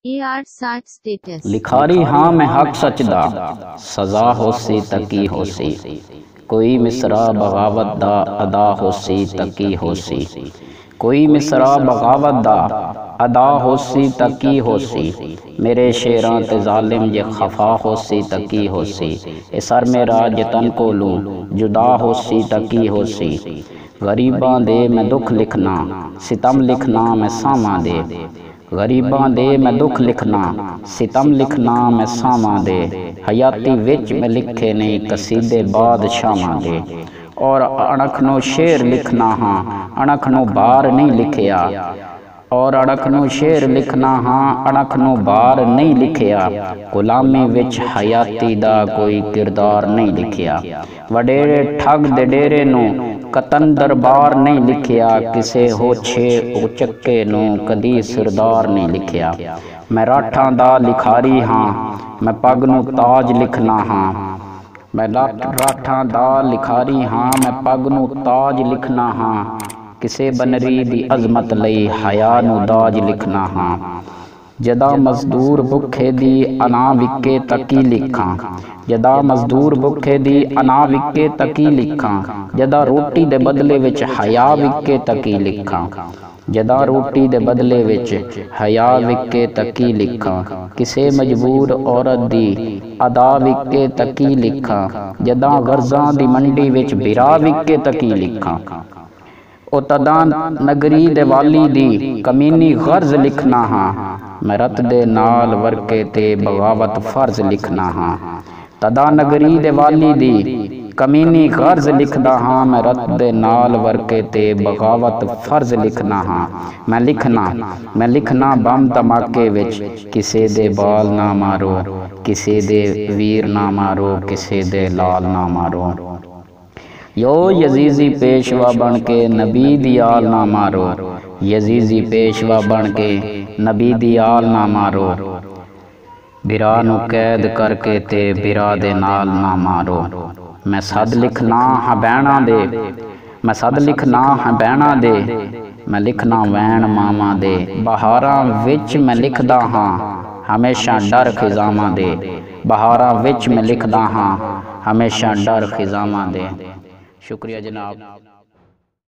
AR60 status Likhari हाँ मैं हक सचदा सजा होसी तकी होसी कोई मिसरा बगावत दा अदा होसी तकी होसी कोई मिसरा बगावत दा अदा होसी तकी होसी मेरे शेरां ते जालिम जे खफा होसी तकी होसी ए सर मेरा जतन कोलू जुदा होसी तकी होसी गरीबां दे मैं दुख लिखना सितम लिखना मैं सावां दे गरीबां दे मैं दुख लिखना सितम लिखना मैं सावां दे हयाती विच मैं लिखे नहीं कसीदे बादशाहां दे और अणख नो शेर लिखना हाँ अणख नो बार नहीं लिखिया और अणख नो शेर लिखना हाँ अणख नो बार नहीं लिखिया गुलामी विच हयाती दा कोई किरदार नहीं लिखिया वडेरे ठग दे डेरे नू कतन दरबार नहीं लिखिया किसे होछे उचक्के नू कदी सरदार नहीं लिखिया मैं राठां दा लिखारी हाँ मैं पग नू ताज लिखना हाँ मैं राठां दा लिखारी हाँ मैं पग नू ताज लिखना हाँ किसे बनरी दी अजमत लई हया नू दाज लिखना हाँ जदा मजदूर भुखे दी अना विके तकी लिखा जदा मजदूर भुखे दी अना विके तकी लिखा जदा रोटी दे बदले विच हया विके तकी लिखा जदा रोटी दे बदले विच हया विके तकी लिखा किसे मजबूर औरत दी अदा विके तकी लिखा जदा गर्जां दी मंडी विच बिरा विके तकी लिखा ओ तदा नगरी दे वाली दी कमीनी गर्ज लिखना हाँ मैं रत दे नाल वर्के ते बगावत फर्ज लिखना हाँ तदा नगरी दे वाली दी कमीनी गर्ज लिखदा हाँ मैं रत दे नाल वर्के ते बगावत फर्ज लिखना हाँ मैं लिखना बम धमाके विच किसे दे बाल ना मारो किसे दे वीर ना मारो किसे दे लाल ना मारो यो यजीजी पेशवा बन के नबी दी आल ना मारो यजीजी पेशवा बन के नबी दी आल ना मारो बिरा नू कैद करके ते बिरा दे नाल ना मारो मैं सद लिखना हाँ बैणा दे मैं सद लिखना हाँ बैणा दे मैं लिखना वैन मामा दे बहारां विच मैं लिखदा हाँ हमेशा डर खिजामां दे बहारां विच मैं लिखदा हाँ हमेशा डर खिजामां दे। शुक्रिया जनाब।